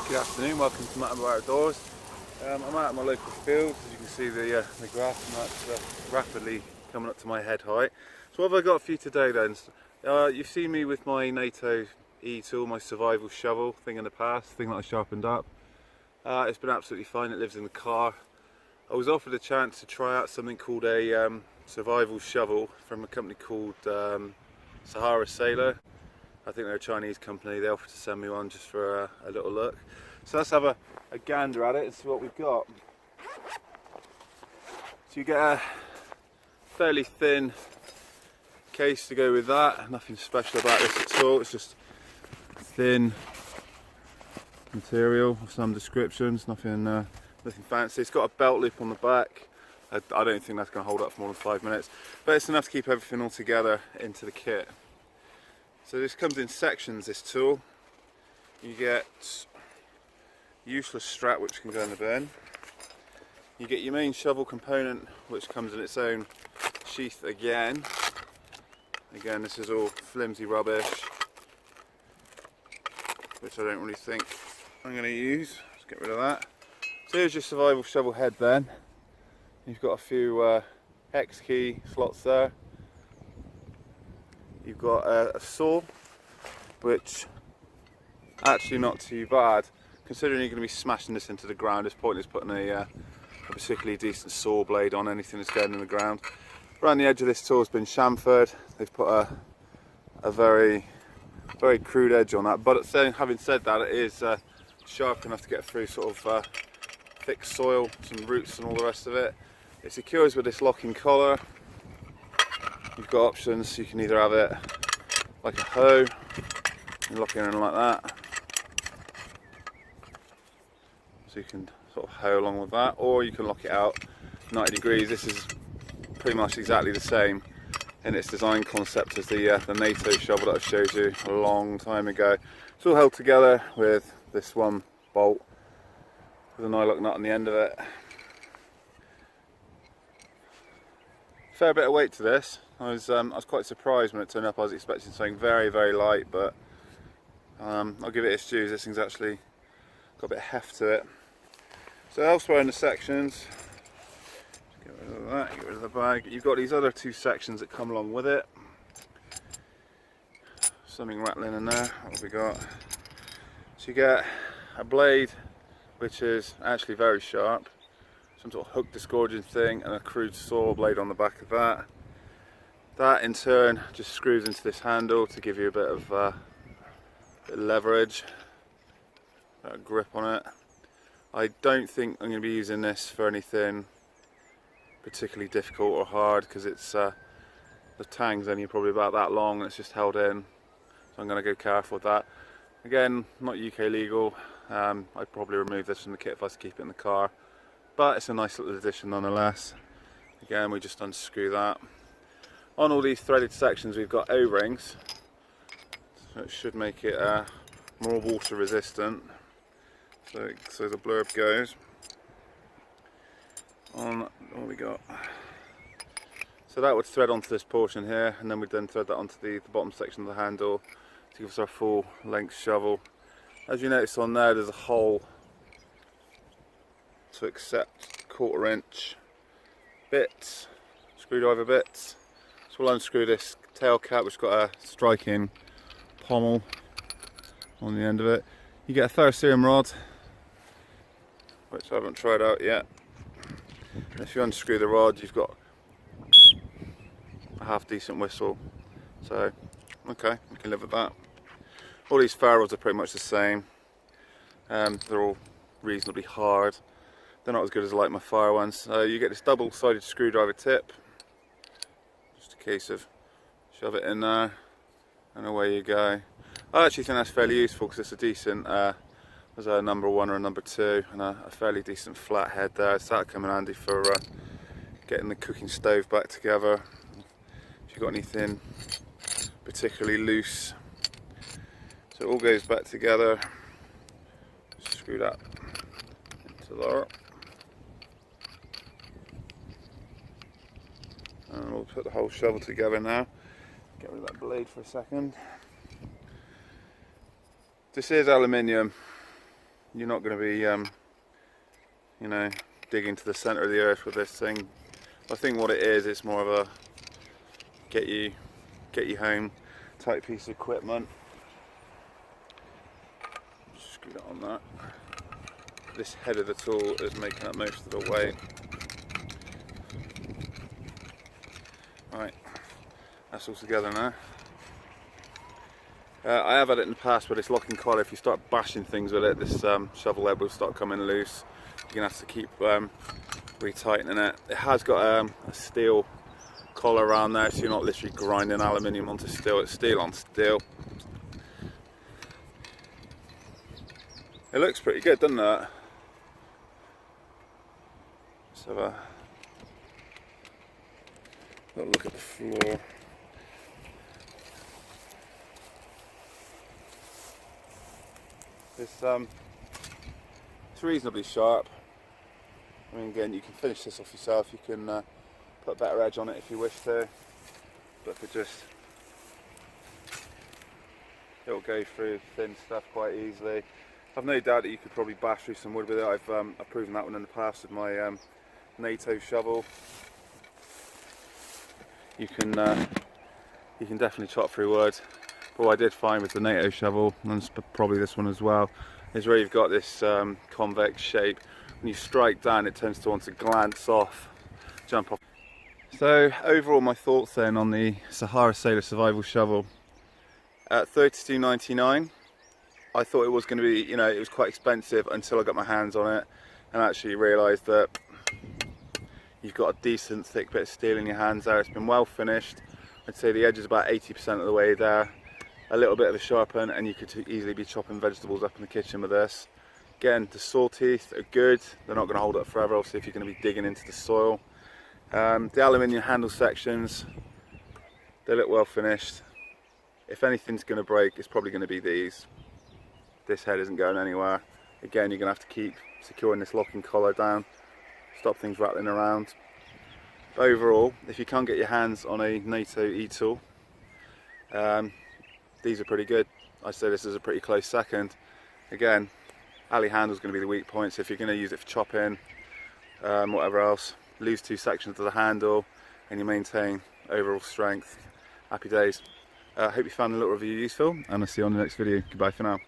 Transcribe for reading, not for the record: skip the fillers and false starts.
Good afternoon, welcome to Nato Outdoors. I'm out at my local field. As you can see, the grass and that's rapidly coming up to my head height. So what have I got for you today then? You've seen me with my Nato E-tool, my survival shovel thing in the past, thing that I sharpened up. It's been absolutely fine, it lives in the car. I was offered a chance to try out something called a survival shovel from a company called Sahara Sailor. I think they're a Chinese company. They offered to send me one just for a little look. So let's have a gander at it and see what we've got. So you get a fairly thin case to go with that. Nothing special about this at all. It's just thin material of some descriptions. Nothing fancy. It's got a belt loop on the back. I don't think that's going to hold up for more than 5 minutes, but it's enough to keep everything all together into the kit. So this comes in sections, this tool. You get useless strap which can go in the bin. You get your main shovel component which comes in its own sheath again. Again, this is all flimsy rubbish which I don't really think I'm going to use. Let's get rid of that. So here's your survival shovel head then. You've got a few hex key slots there. You've got a saw, which actually not too bad. Considering you're going to be smashing this into the ground, it's pointless putting a particularly decent saw blade on anything that's going in the ground. Around the edge of this tool has been chamfered. They've put a very crude edge on that, but having said that, it is sharp enough to get through sort of thick soil, some roots and all the rest of it. It secures with this locking collar. You've got options. You can either have it like a hoe, and lock it in like that, so you can sort of hoe along with that, or you can lock it out 90 degrees. This is pretty much exactly the same in its design concept as the Nato shovel that I showed you a long time ago. It's all held together with this one bolt with a nylock nut on the end of it. Fair bit of weight to this. I was quite surprised when it turned up. I was expecting something very light, but I'll give it its due. This thing's actually got a bit of heft to it. So elsewhere in the sections, get rid of that, get rid of the bag. You've got these other two sections that come along with it. Something rattling in there. What have we got? So you get a blade which is actually very sharp. Some sort of hook disgorging thing, and a crude saw blade on the back of that. That in turn just screws into this handle to give you a bit of leverage, a bit of grip on it. I don't think I'm going to be using this for anything particularly difficult or hard, because it's the tang's only probably about that long and it's just held in, so I'm going to go careful with that. Again, not UK legal. I'd probably remove this from the kit if I was to keep it in the car, but it's a nice little addition nonetheless. Again, we just unscrew that. On all these threaded sections we've got O-rings, so it should make it more water resistant. So the blurb goes on what we got. So that would thread onto this portion here, and then we'd then thread that onto the bottom section of the handle to give us our full length shovel. As you notice on there's a hole to accept 1/4 inch bits, screwdriver bits. So we'll unscrew this tail cap, which has got a striking pommel on the end of it. You get a ferrocerium rod, which I haven't tried out yet. And if you unscrew the rod, you've got a half decent whistle. So, okay, we can live with that. All these ferro rods are pretty much the same. They're all reasonably hard. They're not as good as I like my fire ones. You get this double-sided screwdriver tip. Just a case of shove it in there and away you go. I actually think that's fairly useful because it's a decent, there's a number 1 or a number 2 and a fairly decent flat head there, so that'll come in handy for getting the cooking stove back together. If you've got anything particularly loose. So it all goes back together. Screw that into there. And we'll put the whole shovel together now. Get rid of that blade for a second. This is aluminium. You're not going to be, you know, digging to the centre of the earth with this thing. I think what it is, it's more of a get you home type piece of equipment. Just screw that on that. This head of the tool is making up most of the weight. Right, that's all together now. I have had it in the past with this locking collar. If you start bashing things with it, this shovel head will start coming loose. You're going to have to keep retightening it. It has got a steel collar around there, so you're not literally grinding aluminium onto steel. It's steel on steel. It looks pretty good, doesn't it? Let's have a little look at the floor. It's reasonably sharp. I mean, again, you can finish this off yourself. You can put a better edge on it if you wish to, but it'll go through thin stuff quite easily. I've no doubt that you could probably bash through some wood with it. I've proven that one in the past with my Nato shovel. You can definitely chop through wood. But what I did find with the Nato shovel, and probably this one as well, is where you've got this convex shape. When you strike down, it tends to want to glance off, jump off. So overall, my thoughts then on the Sahara Sailor Survival Shovel. At $32.99, I thought it was going to be, you know, it was quite expensive until I got my hands on it and actually realised that you've got a decent thick bit of steel in your hands there. It's been well finished. I'd say the edge is about 80% of the way there. A little bit of a sharpen, and you could easily be chopping vegetables up in the kitchen with this. Again, the saw teeth are good. They're not going to hold up forever, obviously, if you're going to be digging into the soil. The aluminium handle sections, they look well finished. If anything's going to break, it's probably going to be these. This head isn't going anywhere. Again, you're going to have to keep securing this locking collar down, stop things rattling around. But overall, if you can't get your hands on a Nato e-tool, these are pretty good. I'd say this is a pretty close second. Again, alley handle is going to be the weak point, so if you're going to use it for chopping, whatever else, lose 2 sections of the handle and you maintain overall strength. Happy days. Hope you found the little review useful, and I'll see you on the next video. Goodbye for now.